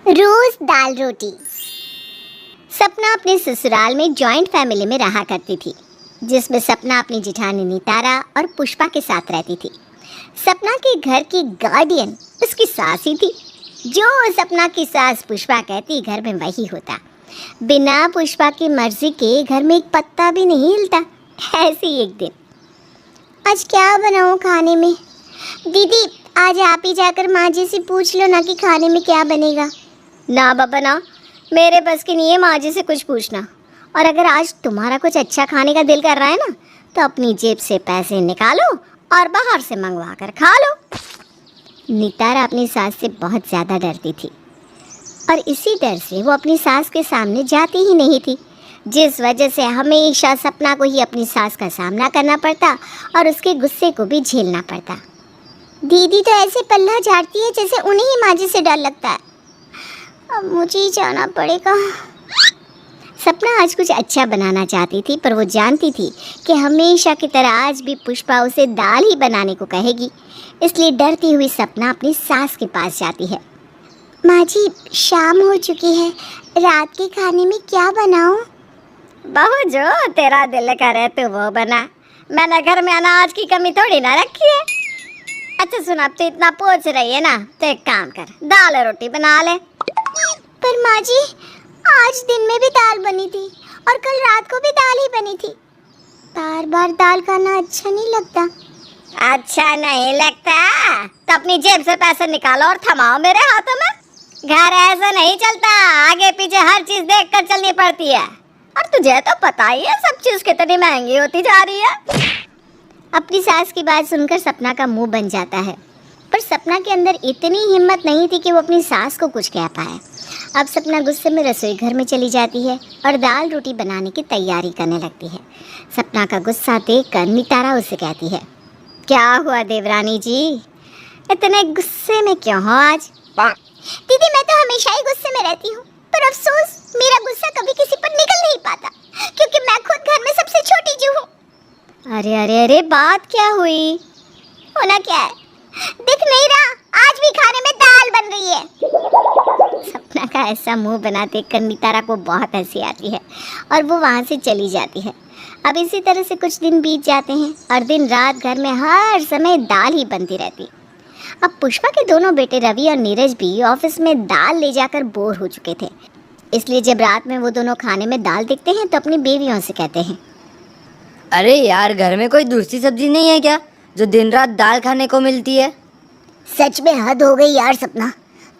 रोज दाल रोटी। सपना अपने ससुराल में जॉइंट फैमिली में रहा करती थी, जिसमें सपना अपनी जेठानी नितारा और पुष्पा के साथ रहती थी। सपना के घर की गार्डियन उसकी सास ही थी। जो सपना की सास पुष्पा कहती, घर में वही होता। बिना पुष्पा की मर्जी के घर में एक पत्ता भी नहीं हिलता। ऐसे ही एक दिन, आज क्या बनाऊं खाने में? दीदी, आज आप ही जाकर माँ जी से पूछ लो ना कि खाने में क्या बनेगा। ना बाबा ना, मेरे बस की नहीं है माँ जी से कुछ पूछना। और अगर आज तुम्हारा कुछ अच्छा खाने का दिल कर रहा है ना, तो अपनी जेब से पैसे निकालो और बाहर से मंगवा कर खा लो। नितारा अपनी सास से बहुत ज़्यादा डरती थी और इसी डर से वो अपनी सास के सामने जाती ही नहीं थी, जिस वजह से हमेशा सपना को ही अपनी सास का सामना करना पड़ता और उसके गुस्से को भी झेलना पड़ता। दीदी तो ऐसे पल्ला झाड़ती है जैसे उन्हें ही माँ जी से डर लगता है। अब मुझे ही जाना पड़ेगा। सपना आज कुछ अच्छा बनाना चाहती थी, पर वो जानती थी कि हमेशा की तरह आज भी पुष्पा उसे दाल ही बनाने को कहेगी। इसलिए डरती हुई सपना अपनी सास के पास जाती है। माँ जी, शाम हो चुकी है, रात के खाने में क्या बनाऊं? बहू, जो तेरा दिल करे तो वो बना। मैंने घर में अनाज की कमी थोड़ी ना रखी है। अच्छा सुन, अब तो इतना पूछ रही है ना, तो एक काम कर, दाल और रोटी बना ले। पर माँ जी, आज दिन में भी दाल बनी थी और कल रात को भी दाल ही बनी थी। बार बार दाल खाना अच्छा नहीं लगता। अच्छा नहीं लगता तो अपनी जेब से पैसे निकालो और थमाओ मेरे हाथों में। घर ऐसा नहीं चलता, आगे पीछे हर चीज देख कर चलनी पड़ती है। और तुझे तो पता ही है सब चीज कितनी महंगी होती जा रही है। अपनी सास की बात सुनकर सपना का मुंह बन जाता है, पर सपना के अंदर इतनी हिम्मत नहीं थी कि वो अपनी सास को कुछ कह पाए। अब सपना गुस्से में रसोई घर में चली जाती है और दाल रोटी बनाने की तैयारी करने लगती है। सपना का गुस्सा देखकर नितारा उसे कहती है, क्या हुआ देवरानी जी, इतने गुस्से में क्यों हो आज? दीदी, मैं तो हमेशा ही गुस्से में रहती हूँ, पर अफसोस मेरा गुस्सा कभी किसी पर निकल नहीं पाता, क्योंकि मैं खुद घर में सबसे छोटी जो हूँ। अरे अरे अरे, बात क्या हुई? होना क्या है, दिख नहीं रहा, आज भी खाने में दाल बन रही है। सपना का ऐसा मुंह बना देखकर नितारा को बहुत हंसी आती है और वो वहाँ से चली जाती है। अब इसी तरह से कुछ दिन बीत जाते हैं और दिन रात घर में हर समय दाल ही बनती रहती। अब पुष्पा के दोनों बेटे रवि और नीरज भी ऑफिस में दाल ले जाकर बोर हो चुके थे। इसलिए जब रात में वो दोनों खाने में दाल देखते हैं तो अपनी बेवियों से कहते हैं, अरे यार, घर में कोई दूसरी सब्जी नहीं है क्या जो दिन रात दाल खाने को मिलती है? सच में हद हो गई यार सपना,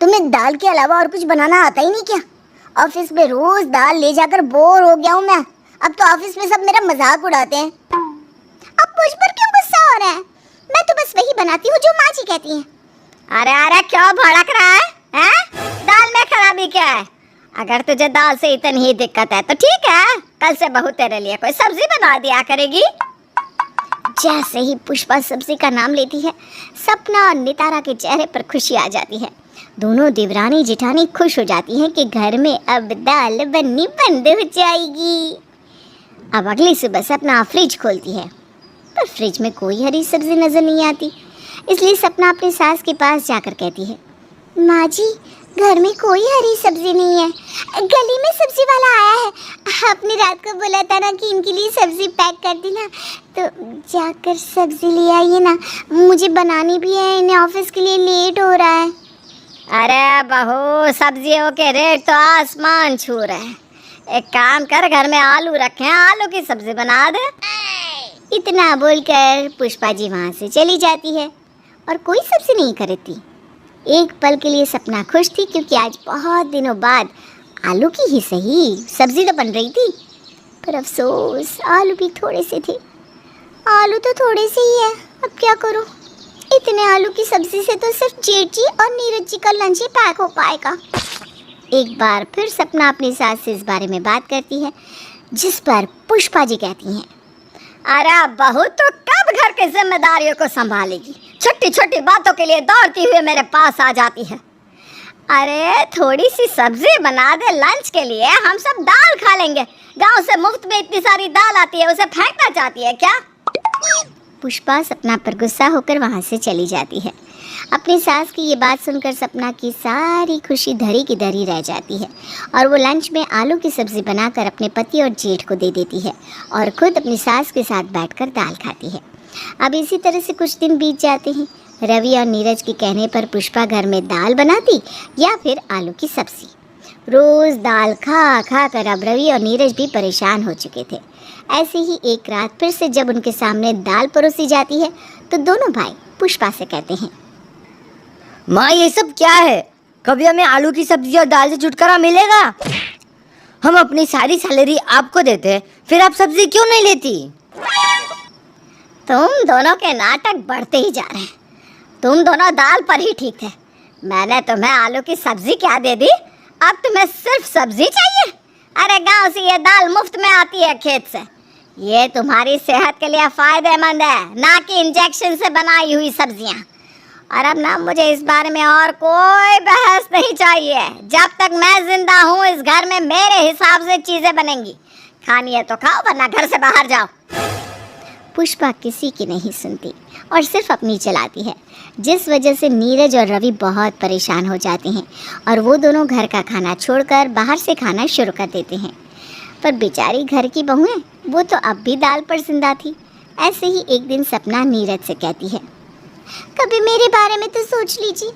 तुम्हें दाल के अलावा और कुछ बनाना आता ही नहीं क्या? ऑफिस में रोज दाल ले जाकर बोर हो गया हूँ मैं। अब तो ऑफिस में सब मेरा मजाक उड़ाते हैं। अब मुझ पर क्यों गुस्सा हो रहा है? मैं तो बस वही बनाती हूँ जो माँ जी कहती हैं। अरे अरे, क्यों भड़क रहा है, हैं? दाल में खराबी क्या है? अगर तुझे दाल से इतनी ही दिक्कत है तो ठीक है, कल से बहू तेरे लिए कोई सब्जी बना दिया करेगी। जैसे ही पुष्पा सब्जी का नाम लेती है, सपना और नितारा के चेहरे पर खुशी आ जाती है। दोनों देवरानी जेठानी खुश हो जाती हैं कि घर में अब दाल बननी बंद हो जाएगी। अब अगली सुबह सपना फ्रिज खोलती है, पर फ्रिज में कोई हरी सब्जी नजर नहीं आती। इसलिए सपना अपनी सास के पास जाकर कहती है, माँ जी, घर में कोई हरी सब्जी नहीं है, गली में सब्जी वाला आया है, आपने रात को बोला था ना कि इनके लिए सब्जी पैक कर देना, तो जाकर सब्जी ले आइए ना, मुझे बनानी भी है, इन्हें ऑफिस के लिए लेट हो रहा है। अरे बहू, सब्जियों के रेट तो आसमान छू रहे हैं। एक काम कर, घर में आलू रखे हैं, आलू की सब्जी बना दे। इतना बोलकर पुष्पा जी वहाँ से चली जाती है और कोई सब्जी नहीं खरीदती। एक पल के लिए सपना खुश थी, क्योंकि आज बहुत दिनों बाद आलू की ही सही सब्जी तो बन रही थी, पर अफसोस आलू भी थोड़े से थे। आलू तो थोड़े से ही है, अब क्या करूं? इतने आलू की सब्जी से तो सिर्फ जेठ जी और नीरज जी का लंच ही पैक हो पाएगा। एक बार फिर सपना अपनी सास से इस बारे में बात करती है, जिस पर पुष्पा जी कहती हैं, अरे बहू, तो कब घर की जिम्मेदारियों को संभालेगी? छोटी छोटी बातों के लिए दौड़ती हुए मेरे पास आ जाती है। अरे थोड़ी सी सब्जी बना दे, लंच के लिए हम सब दाल खा लेंगे। गांव से मुफ्त में इतनी सारी दाल आती है, उसे फेंकना चाहती है क्या? पुष्पा सपना पर गुस्सा होकर वहां से चली जाती है। अपनी सास की ये बात सुनकर सपना की सारी खुशी धरी की धरी रह जाती है और वो लंच में आलू की सब्ज़ी बनाकर अपने पति और जेठ को दे देती है और खुद अपनी सास के साथ बैठकर दाल खाती है। अब इसी तरह से कुछ दिन बीत जाते हैं। रवि और नीरज के कहने पर पुष्पा घर में दाल बनाती या फिर आलू की सब्ज़ी। रोज़ दाल खा खा कर अब रवि और नीरज भी परेशान हो चुके थे। ऐसे ही एक रात फिर से जब उनके सामने दाल परोसी जाती है तो दोनों भाई पुष्पा से कहते हैं, माँ ये सब क्या है? कभी हमें आलू की सब्जी और दाल से छुटकारा मिलेगा? हम अपनी सारी सैलरी आपको देते हैं, फिर आप सब्जी क्यों नहीं लेती? तुम दोनों के नाटक बढ़ते ही जा रहे हैं। तुम दोनों दाल पर ही ठीक थे। मैंने तुम्हें आलू की सब्जी क्या दे दी? अब तुम्हें सिर्फ सब्जी चाहिए? अरे गांव से ये दाल मुफ्त में आती है खेत से। ये तुम्हारी सेहत के लिए फायदेमंद है, ना कि इंजेक्शन से बनाई हुई सब्जियां। और अब ना मुझे इस बारे में और कोई बहस नहीं चाहिए। जब तक मैं जिंदा हूँ इस घर में मेरे हिसाब से चीजें बनेंगी। खानी है तो खाओ वरना घर से बाहर जाओ। पुष्पा किसी की नहीं सुनती और सिर्फ अपनी चलाती है, जिस वजह से नीरज और रवि बहुत परेशान हो जाते हैं और वो दोनों घर का खाना छोड़कर बाहर से खाना शुरू कर देते हैं। पर बेचारी घर की बहुएं वो तो अब भी दाल पर जिंदा थी। ऐसे ही एक दिन सपना नीरज से कहती है, कभी मेरे बारे में तो सोच लीजिए।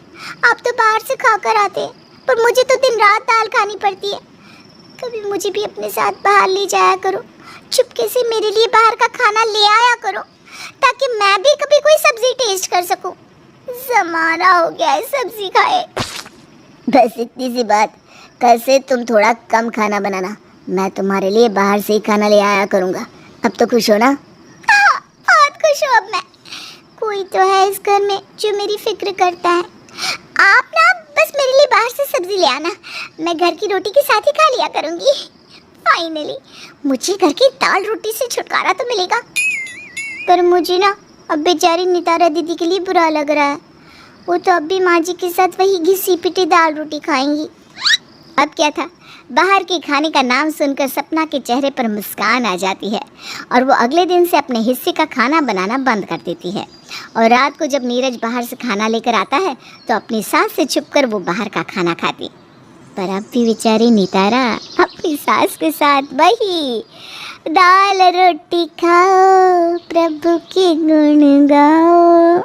आप तो बाहर से खाकर आते हैं, पर मुझे तो दिन रात दाल खानी पड़ती है। कभी मुझे भी अपने साथ बाहर ले जाया करो। चुपके से मेरे लिए बाहर का खाना ले आया करो, ताकि मैं भी कभी कोई सब्जी टेस्ट कर सकूं। ज़माना हो गया है सब्जी खाए। बस इतनी सी बात, कल से तुम थोड़ा कम खाना बनाना। मैं तुम्हारे लिए बाहर से ही खाना ले आया करूँगा। अब तो खुश हो ना? हाँ, बहुत खुश हूँ अब मैं। कोई तो है इस घर में जो मेरी फिक्र करता है। आप ना बस मेरे लिए बाहर से सब्जी ले आना, मैं घर की रोटी के साथ ही खा लिया करूँगी। फाइनली मुझे घर की दाल रोटी से छुटकारा तो मिलेगा। पर मुझे ना अब बेचारी नितारा दीदी के लिए बुरा लग रहा है। वो तो अब भी माँ जी के साथ वही घिसी पिटी दाल रोटी खाएंगी। अब क्या था, बाहर के खाने का नाम सुनकर सपना के चेहरे पर मुस्कान आ जाती है और वो अगले दिन से अपने हिस्से का खाना बनाना बंद कर देती है। और रात को जब नीरज बाहर से खाना लेकर आता है तो अपनी सास से छुपकर वो बाहर का खाना खाती। पर अब भी बेचारी नितारा अपनी सास के साथ वही दाल रोटी खाओ, प्रभु के गुण गाओ।